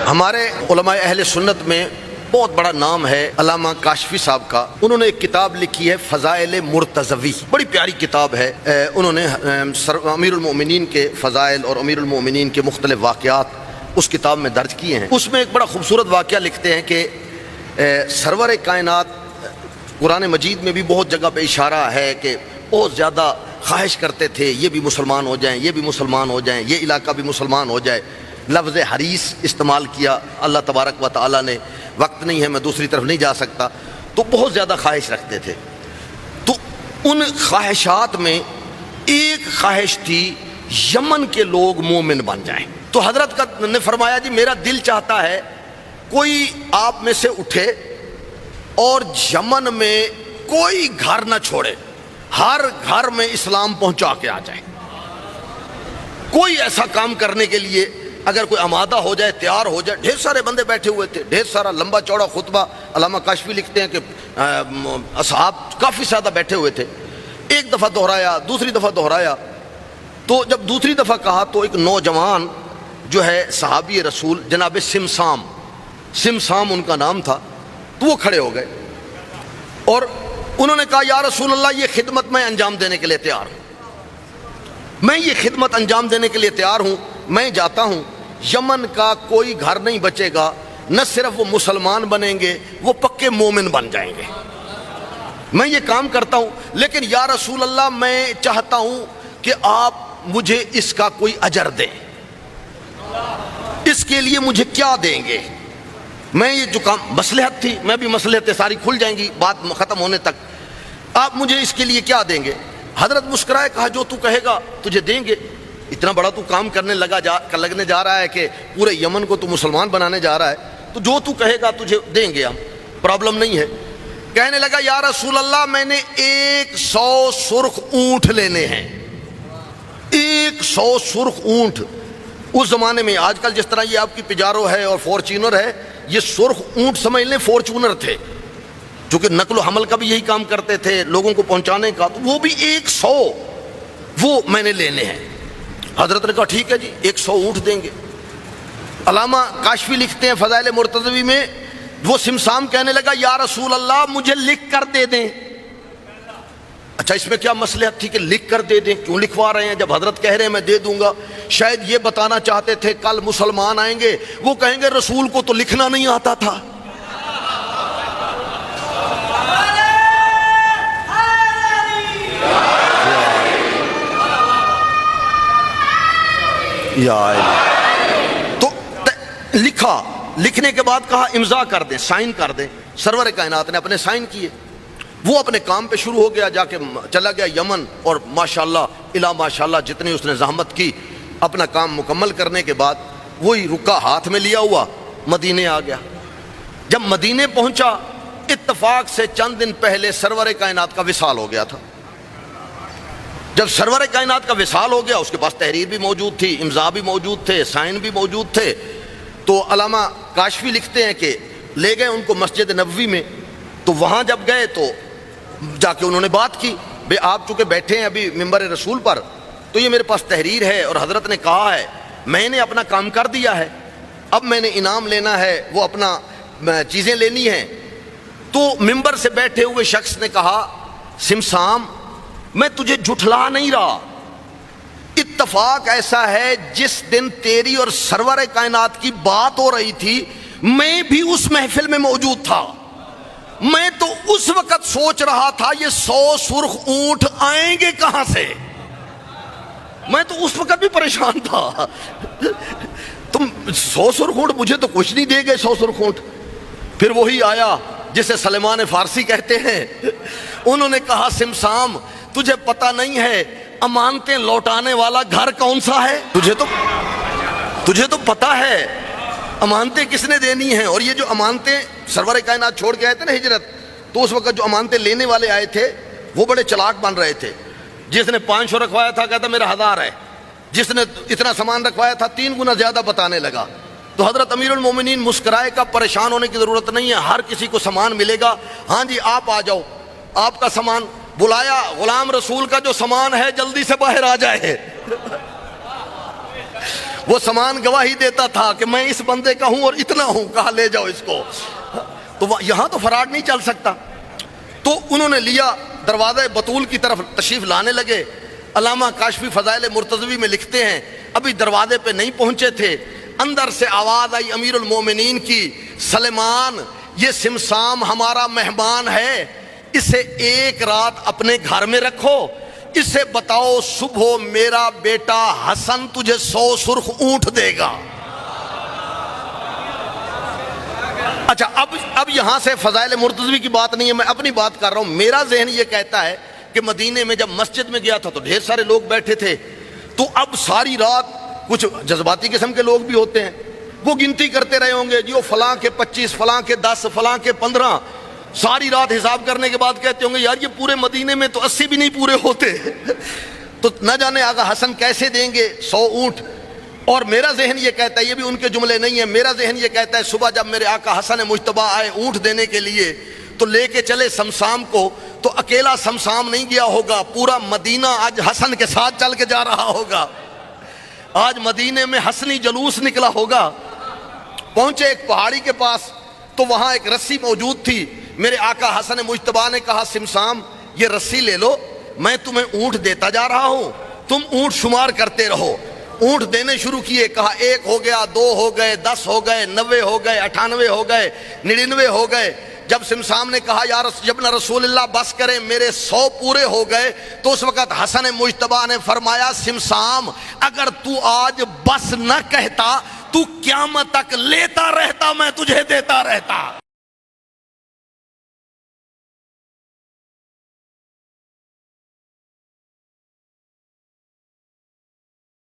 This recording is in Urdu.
ہمارے علماء اہل سنت میں بہت بڑا نام ہے علامہ کاشفی صاحب کا. انہوں نے ایک کتاب لکھی ہے فضائل مرتضوی, بڑی پیاری کتاب ہے. انہوں نے امیر المؤمنین کے فضائل اور امیر المؤمنین کے مختلف واقعات اس کتاب میں درج کیے ہیں. اس میں ایک بڑا خوبصورت واقعہ لکھتے ہیں کہ سرور کائنات قرآن مجید میں بھی بہت جگہ پہ اشارہ ہے کہ بہت زیادہ خواہش کرتے تھے یہ بھی مسلمان ہو جائیں, یہ بھی مسلمان ہو جائیں, یہ علاقہ بھی مسلمان ہو جائے. لفظ حریص استعمال کیا اللہ تبارک و تعالی نے. وقت نہیں ہے, میں دوسری طرف نہیں جا سکتا. تو بہت زیادہ خواہش رکھتے تھے. تو ان خواہشات میں ایک خواہش تھی یمن کے لوگ مومن بن جائیں. تو حضرت نے فرمایا جی میرا دل چاہتا ہے کوئی آپ میں سے اٹھے اور یمن میں کوئی گھر نہ چھوڑے, ہر گھر میں اسلام پہنچا کے آ جائے. کوئی ایسا کام کرنے کے لیے اگر کوئی آمادہ ہو جائے, تیار ہو جائے. ڈھیر سارے بندے بیٹھے ہوئے تھے, ڈھیر سارا لمبا چوڑا خطبہ. علامہ کاشفی لکھتے ہیں کہ اصحاب کافی زیادہ بیٹھے ہوئے تھے. ایک دفعہ دہرایا, دوسری دفعہ دہرایا. تو جب دوسری دفعہ کہا تو ایک نوجوان جو ہے صحابی رسول جناب سمسام ان کا نام تھا, تو وہ کھڑے ہو گئے اور انہوں نے کہا یا رسول اللہ یہ خدمت میں انجام دینے کے لیے تیار ہوں, میں یہ خدمت انجام دینے کے لیے تیار ہوں. میں جاتا ہوں, یمن کا کوئی گھر نہیں بچے گا, نہ صرف وہ مسلمان بنیں گے, وہ پکے مومن بن جائیں گے. میں یہ کام کرتا ہوں, لیکن یا رسول اللہ میں چاہتا ہوں کہ آپ مجھے اس کا کوئی اجر دیں. اس کے لیے مجھے کیا دیں گے؟ میں یہ جو کام مصلحت تھی, میں بھی مصلحتیں ساری کھل جائیں گی بات ختم ہونے تک, آپ مجھے اس کے لیے کیا دیں گے؟ حضرت مسکرائے, کہا جو تو کہے گا تجھے دیں گے. اتنا بڑا تو کام کرنے لگنے جا رہا ہے کہ پورے یمن کو تو مسلمان بنانے جا رہا ہے, تو جو تو کہے گا تجھے دیں گے, ہم پرابلم نہیں ہے. کہنے لگا یا رسول اللہ میں نے 100 سرخ اونٹ لینے ہیں. 100 سرخ اونٹ. اس زمانے میں آج کل جس طرح یہ آپ کی پجارو ہے اور فورچونر ہے, یہ سرخ اونٹ سمجھ لیں فورچونر تھے, چونکہ نقل و حمل کا بھی یہی کام کرتے تھے, لوگوں کو پہنچانے کا. تو وہ بھی 100 وہ میں نے لینے ہیں. حضرت نے کہا ٹھیک ہے جی 100 اونٹ دیں گے. علامہ کاشفی لکھتے ہیں فضائل مرتضوی میں, وہ سمسام کہنے لگا یا رسول اللہ مجھے لکھ کر دے دیں. اچھا اس میں کیا مصلحت تھی کہ لکھ کر دے دیں؟ کیوں لکھوا رہے ہیں جب حضرت کہہ رہے ہیں میں دے دوں گا؟ شاید یہ بتانا چاہتے تھے کل مسلمان آئیں گے, وہ کہیں گے رسول کو تو لکھنا نہیں آتا تھا. تو لکھا, لکھنے کے بعد کہا امضا کر دیں, سائن کر دیں. سرور کائنات نے اپنے سائن کیے, وہ اپنے کام پہ شروع ہو گیا, جا کے چلا گیا یمن, اور ماشاءاللہ الا ماشاءاللہ جتنی اس نے زحمت کی اپنا کام مکمل کرنے کے بعد وہی رکا ہاتھ میں لیا ہوا مدینے آ گیا. جب مدینے پہنچا اتفاق سے چند دن پہلے سرور کائنات کا وصال ہو گیا تھا. جب سرور کائنات کا وصال ہو گیا, اس کے پاس تحریر بھی موجود تھی, امضا بھی موجود تھے, سائن بھی موجود تھے. تو علامہ کاشفی لکھتے ہیں کہ لے گئے ان کو مسجد نبوی میں. تو وہاں جب گئے تو جا کے انہوں نے بات کی, بے آپ چونکہ بیٹھے ہیں ابھی ممبر رسول پر, تو یہ میرے پاس تحریر ہے اور حضرت نے کہا ہے میں نے اپنا کام کر دیا ہے, اب میں نے انعام لینا ہے, وہ اپنا چیزیں لینی ہیں. تو ممبر سے بیٹھے ہوئے شخص نے کہا سمسام میں تجھے جھٹلا نہیں رہا, اتفاق ایسا ہے جس دن تیری اور سرور کائنات کی بات ہو رہی تھی میں بھی اس محفل میں موجود تھا. میں تو اس وقت سوچ رہا تھا یہ 100 سرخ اونٹ آئیں گے کہاں سے, میں تو اس وقت بھی پریشان تھا. تم 100 سرخ اونٹ, مجھے تو کچھ نہیں دے گئے 100 سرخ اونٹ. پھر وہی آیا جسے سلیمان فارسی کہتے ہیں, انہوں نے کہا سمسام تجھے پتہ نہیں ہے امانتیں لوٹانے والا گھر کون سا ہے؟ تجھے تو پتہ ہے امانتیں کس نے دینی ہیں. اور یہ جو امانتیں سرور کائنات چھوڑ کے آئے تھے نا ہجرت, تو اس وقت جو امانتیں لینے والے آئے تھے وہ بڑے چلاک بن رہے تھے. جس نے 500 رکھوایا تھا کہتا میرا 1000 ہے, جس نے اتنا سامان رکھوایا تھا 3 گنا زیادہ بتانے لگا. تو حضرت امیر المومنین مسکرائے کا پریشان ہونے کی ضرورت نہیں ہے, ہر کسی کو سامان ملے گا. ہاں جی آپ آ جاؤ, آپ کا سامان بلایا, غلام رسول کا جو سامان ہے جلدی سے باہر آ جائے. وہ سامان گواہی دیتا تھا کہ میں اس بندے کا ہوں اور اتنا ہوں، کہا لے جاؤ اس کو. تو یہاں تو فراڈ نہیں چل سکتا. تو انہوں نے لیا، دروازہ بطول کی طرف تشریف لانے لگے. علامہ کاشفی فضائل مرتضوی میں لکھتے ہیں ابھی دروازے پہ نہیں پہنچے تھے، اندر سے آواز آئی امیر المومنین کی، سلیمان یہ سمسام ہمارا مہمان ہے، اسے ایک رات اپنے گھر میں رکھو، اسے بتاؤ صبح میرا بیٹا حسن تجھے 100 سرخ اونٹ دے گا. اچھا اب یہاں سے فضائل مرتضوی کی بات نہیں ہے، میں اپنی بات کر رہا ہوں. میرا ذہن یہ کہتا ہے کہ مدینے میں جب مسجد میں گیا تھا تو ڈھیر سارے لوگ بیٹھے تھے، تو اب ساری رات کچھ جذباتی قسم کے لوگ بھی ہوتے ہیں، وہ گنتی کرتے رہے ہوں گے جی وہ فلاں کے 25، فلاں کے 10، فلاں کے 15، ساری رات حساب کرنے کے بعد کہتے ہوں گے یار یہ پورے مدینے میں تو 80 بھی نہیں پورے ہوتے. تو نہ جانے آقا حسن کیسے دیں گے 100 اونٹ. اور میرا ذہن یہ کہتا ہے، یہ بھی ان کے جملے نہیں ہیں، میرا ذہن یہ کہتا ہے صبح جب میرے آقا حسن مجتبی آئے اونٹ دینے کے لیے تو لے کے چلے سمسام کو، تو اکیلا سمسام نہیں گیا ہوگا، پورا مدینہ آج حسن کے ساتھ چل کے جا رہا ہوگا. آج مدینے میں حسنی جلوس نکلا ہوگا. پہنچے ایک پہاڑی کے پاس تو وہاں ایک رسی موجود تھی. میرے آقا حسن مجتبی نے کہا سمسام یہ رسی لے لو، میں تمہیں اونٹ دیتا جا رہا ہوں، تم اونٹ شمار کرتے رہو. اونٹ دینے شروع کیے، کہا 1 ہو گیا، 2 ہو گئے، 10 ہو گئے، 90 ہو گئے، 98 ہو گئے، 99 ہو گئے. جب سمسام نے کہا یا رسول اللہ بس کریں میرے 100 پورے ہو گئے، تو اس وقت حسن مجتبی نے فرمایا سمسام اگر تو آج بس نہ کہتا تو قیامت تک لیتا رہتا، میں تجھے دیتا رہتا.